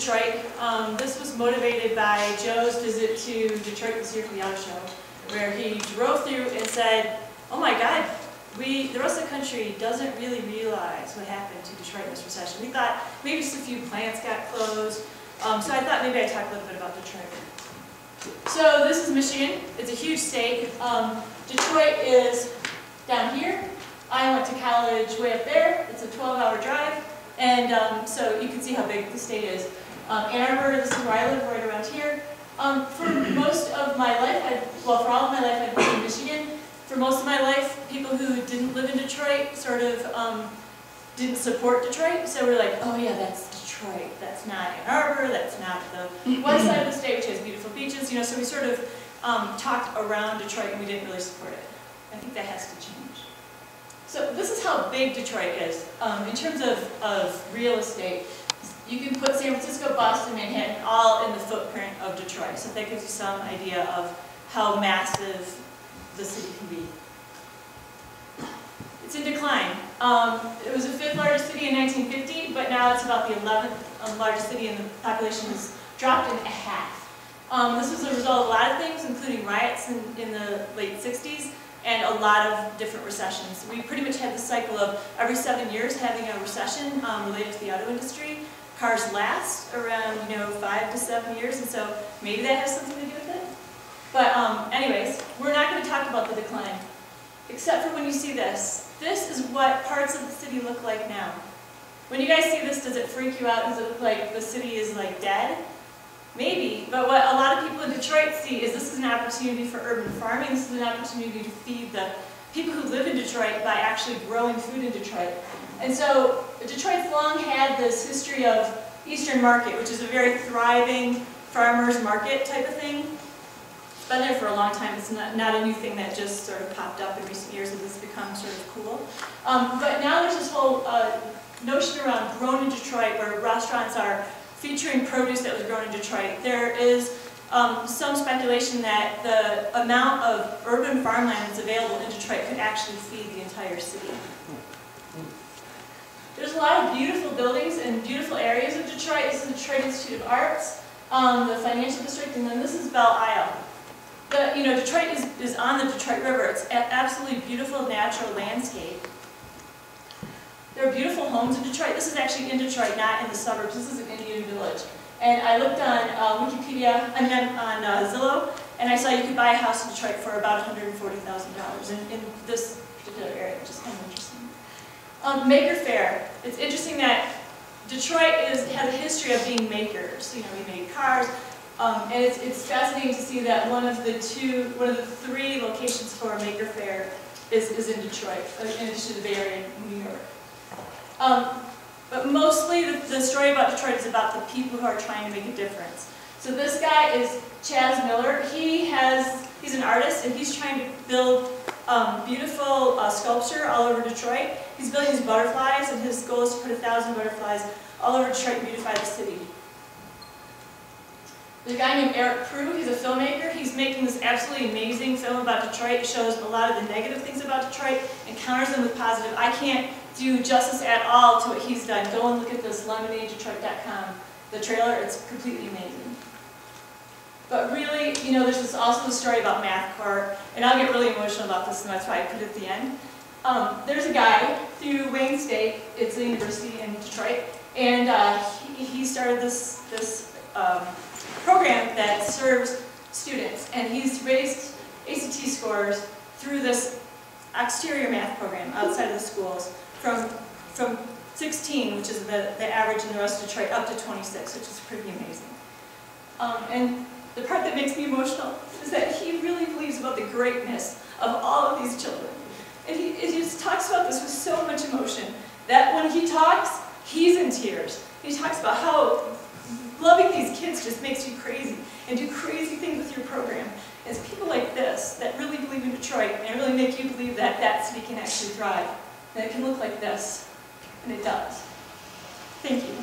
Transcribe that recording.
Detroit. This was motivated by Joe's visit to Detroit this year for the auto show, where he drove through and said, oh my God, the rest of the country doesn't really realize what happened to Detroit in this recession. We thought maybe just a few plants got closed. So I thought maybe I'd talk a little bit about Detroit. So this is Michigan. It's a huge state. Detroit is down here. I went to college way up there. It's a 12-hour drive. And so you can see how big the state is. Ann Arbor, this is where I live, right around here. For most of my life, for all of my life, I've lived in Michigan. For most of my life, people who didn't live in Detroit sort of didn't support Detroit. So we're like, oh yeah, that's Detroit. That's not Ann Arbor. That's not the west side of the state, which has beautiful beaches. You know, so we sort of talked around Detroit, and we didn't really support it. I think that has to change. So this is how big Detroit is in terms of real estate. You can put San Francisco, Boston, Manhattan all in the footprint of Detroit. So that gives you some idea of how massive the city can be. It's in decline. It was the 5th largest city in 1950, but now it's about the 11th largest city, and the population has dropped in half. This was a result of a lot of things, including riots in the late 60s and a lot of different recessions. We pretty much had the cycle of every 7 years having a recession related to the auto industry. Cars last around 5 to 7 years, and so maybe that has something to do with it. But anyways, we're not going to talk about the decline, except for when you see this. This is what parts of the city look like now. When you guys see this, does it freak you out? Does it look like the city is like dead? Maybe, but what a lot of people in Detroit see is this is an opportunity for urban farming. This is an opportunity to feed the people who live in Detroit by actually growing food in Detroit. And so Detroit's long had this history of Eastern Market, which is a very thriving farmers market type of thing. It's been there for a long time. It's not a new thing that just sort of popped up in recent years and this become sort of cool. But now there's this whole notion around grown in Detroit where restaurants are featuring produce that was grown in Detroit. There is some speculation that the amount of urban farmland that's available in Detroit could actually feed the entire city. There's a lot of beautiful buildings and beautiful areas of Detroit. This is the Detroit Institute of Arts, the financial district, and then this is Belle Isle. Detroit is on the Detroit River. It's an absolutely beautiful natural landscape. There are beautiful homes in Detroit. This is actually in Detroit, not in the suburbs. This is an Indian village. And I looked on Wikipedia, on Zillow, and I saw you could buy a house in Detroit for about $140,000 in this particular area, which is kind of interesting. Maker Faire. It's interesting that Detroit has a history of being makers. We made cars, and it's fascinating to see that one of the 3 locations for a Maker Faire is in Detroit, in addition to the Bay Area in New York. But mostly the story about Detroit is about the people who are trying to make a difference. So this guy is Chaz Miller. He's an artist, and he's trying to build beautiful sculpture all over Detroit. He's building these butterflies, and his goal is to put 1,000 butterflies all over Detroit and beautify the city. There's a guy named Eric Prue. He's a filmmaker. He's making this absolutely amazing film about Detroit. It shows a lot of the negative things about Detroit and counters them with positive. I can't do justice at all to what he's done. Go and look at this, lemonadedetroit.com. The trailer, it's completely amazing. But really, there's also the story about Math Corps, and I'll get really emotional about this, and that's why I put it at the end. There's a guy through Wayne State, it's a university in Detroit, and he started this program that serves students, and he's raised ACT scores through this exterior math program outside of the schools from 16, which is the average in the rest of Detroit, up to 26, which is pretty amazing. And the part that makes me emotional is that he really believes about the greatness of all of these children. And he just talks about this with so much emotion that when he talks, he's in tears. He talks about how loving these kids just makes you crazy and do crazy things with your program. And it's people like this that really believe in Detroit and really make you believe that that city can actually thrive. And it can look like this. And it does. Thank you.